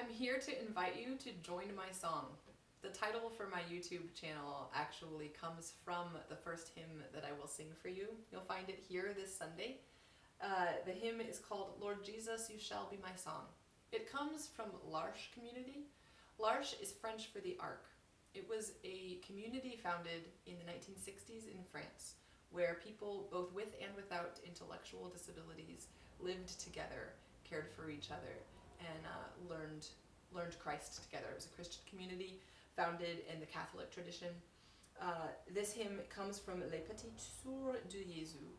I'm here to invite you to join my song. The title for my YouTube channel actually comes from the first hymn that I will sing for you. You'll find it here this Sunday. The hymn is called Lord Jesus, You Shall Be My Song. It comes from L'Arche community. L'Arche is French for the Ark. It was a community founded in the 1960s in France, where people both with and without intellectual disabilities lived together, cared for each other, and learned Christ together. It was a Christian community founded in the Catholic tradition. This hymn comes from Les Petites Sœurs de Jésus,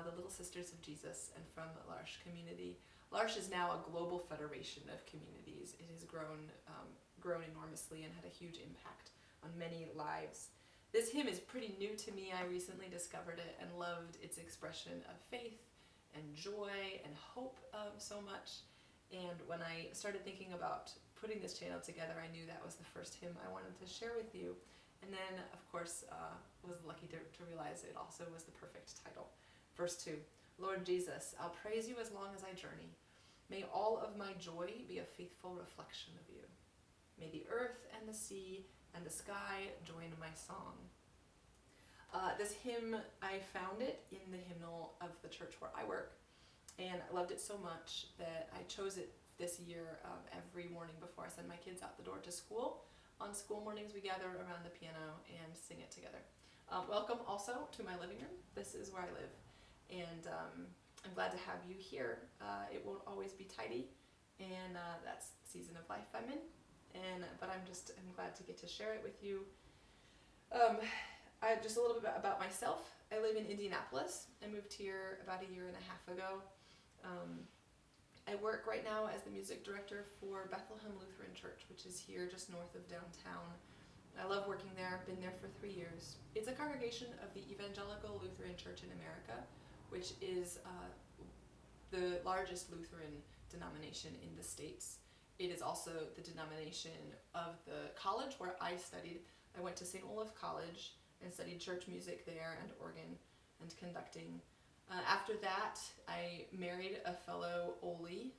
the Little Sisters of Jesus, and from L'Arche community. L'Arche is now a global federation of communities. It has grown enormously and had a huge impact on many lives. This hymn is pretty new to me. I recently discovered it and loved its expression of faith and joy and hope so much. And when I started thinking about putting this channel together, I knew that was the first hymn I wanted to share with you. And then, of course, was lucky to realize it also was the perfect title. Verse 2, Lord Jesus, I'll praise you as long as I journey. May all of my joy be a faithful reflection of you. May the earth and the sea and the sky join my song. This hymn, I found it in the hymnal of the church where I work, and I loved it so much that I chose it this year every morning before I send my kids out the door to school. On school mornings we gather around the piano and sing it together. Welcome also to my living room. This is where I live, and I'm glad to have you here. It won't always be tidy, and that's the season of life I'm in, but I'm glad to get to share it with you. Just a little bit about myself. I live in Indianapolis. I moved here about a year and a half ago. I work right now as the music director for Bethlehem Lutheran Church, which is here just north of downtown. I love working there. I've been there for 3 years. It's a congregation of the Evangelical Lutheran Church in America, which is the largest Lutheran denomination in the States. It is also the denomination of the college where I studied. I went to St. Olaf College and studied church music there and organ and conducting. After that, I married a fellow Oli,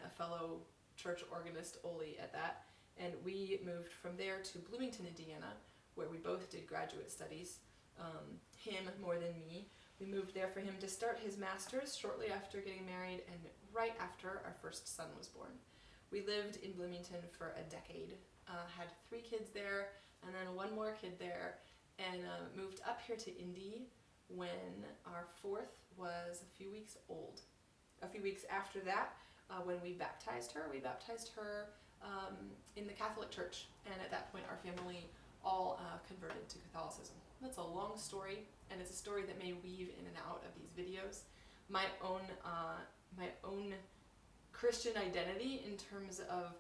a fellow church organist Oli at that, and we moved from there to Bloomington, Indiana, where we both did graduate studies. Him more than me. We moved there for him to start his master's shortly after getting married and right after our first son was born. We lived in Bloomington for a decade, had 3 kids there, and then 1 more kid there, and moved up here to Indy when our 4th was a few weeks old. A few weeks after that, when we baptized her in the Catholic Church, and at that point our family all converted to Catholicism. That's a long story, and it's a story that may weave in and out of these videos. My own Christian identity in terms of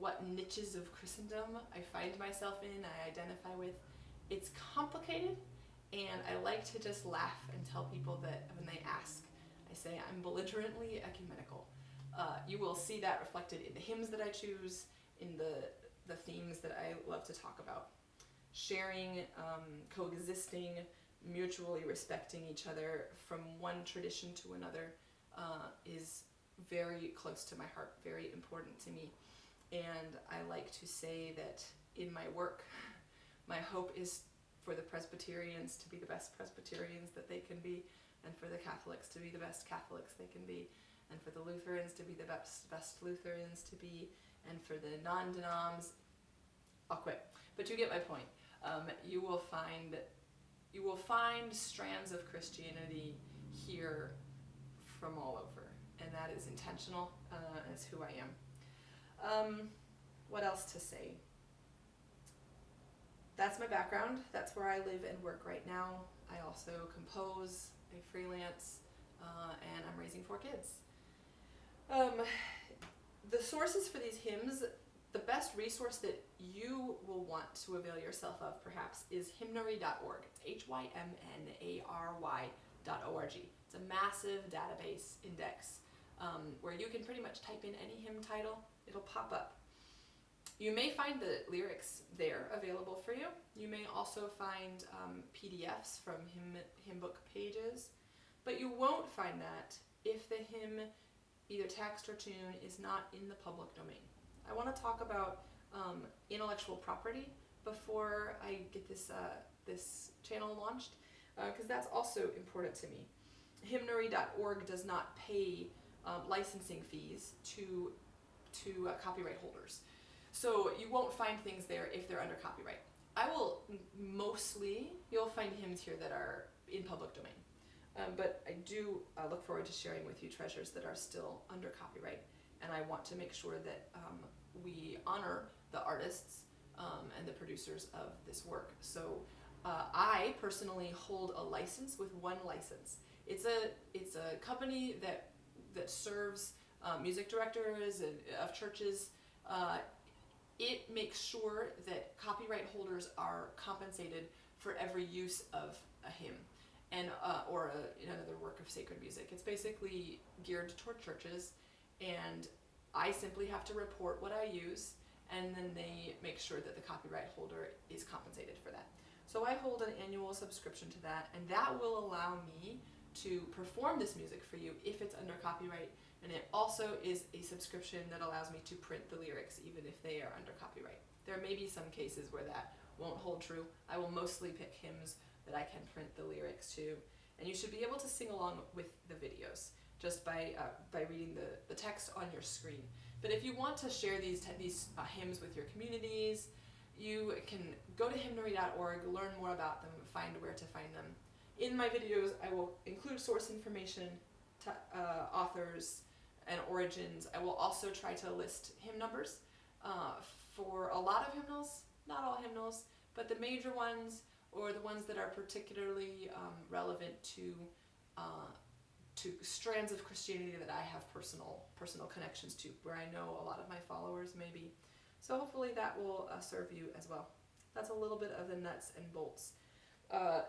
what niches of Christendom I find myself in, I identify with, it's complicated, and I like to just laugh and tell people that when they ask, I say I'm belligerently ecumenical. You will see that reflected in the hymns that I choose, in the themes that I love to talk about. Sharing, coexisting, mutually respecting each other from one tradition to another is very close to my heart, very important to me. And I like to say that in my work, my hope is for the Presbyterians to be the best Presbyterians that they can be, and for the Catholics to be the best Catholics they can be, and for the Lutherans to be the best Lutherans to be, and for the non-denoms. I'll quit. But you get my point. You will find strands of Christianity here from all over, and that is intentional. It's who I am. What else to say? That's my background. That's where I live and work right now. I also compose, I freelance, and I'm raising 4 kids. The sources for these hymns, the best resource that you will want to avail yourself of perhaps is hymnary.org. It's hymnary.org. It's a massive database index where you can pretty much type in any hymn title, it'll pop up. You may find the lyrics there available for you. You may also find PDFs from hymn book pages, but you won't find that if the hymn, either text or tune, is not in the public domain. I want to talk about intellectual property before I get this channel launched, because that's also important to me. Hymnary.org does not pay licensing fees to copyright holders, so you won't find things there if they're under copyright. You'll find hymns here that are in public domain. But I do look forward to sharing with you treasures that are still under copyright, and I want to make sure that we honor the artists and the producers of this work. So I personally hold a license with One License. It's a company that serves music directors of churches. It makes sure that copyright holders are compensated for every use of a hymn and or another work of sacred music. It's basically geared toward churches, and I simply have to report what I use, and then they make sure that the copyright holder is compensated for that. So I hold an annual subscription to that, and that will allow me to perform this music for you if it's under copyright, and it also is a subscription that allows me to print the lyrics even if they are under copyright. There may be some cases where that won't hold true. I will mostly pick hymns that I can print the lyrics to, and you should be able to sing along with the videos just by reading the text on your screen. But if you want to share these hymns with your communities, you can go to hymnary.org, learn more about them, find where to find them. In my videos, I will include source information, authors, and origins. I will also try to list hymn numbers for a lot of hymnals, not all hymnals, but the major ones, or the ones that are particularly relevant to strands of Christianity that I have personal connections to, where I know a lot of my followers may be. So hopefully that will serve you as well. That's a little bit of the nuts and bolts.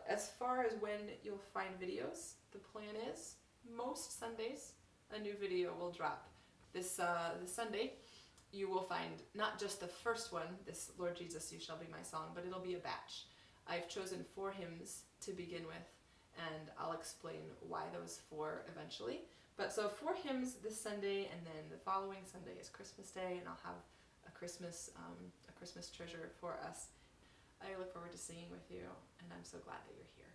As far as when you'll find videos, the plan is most Sundays a new video will drop. This Sunday you will find not just the first one, this Lord Jesus, You Shall Be My Song, but it'll be a batch. I've chosen 4 hymns to begin with, and I'll explain why those 4 eventually. But so 4 hymns this Sunday, and then the following Sunday is Christmas Day, and I'll have a Christmas treasure for us. I look forward to singing with you, and I'm so glad that you're here.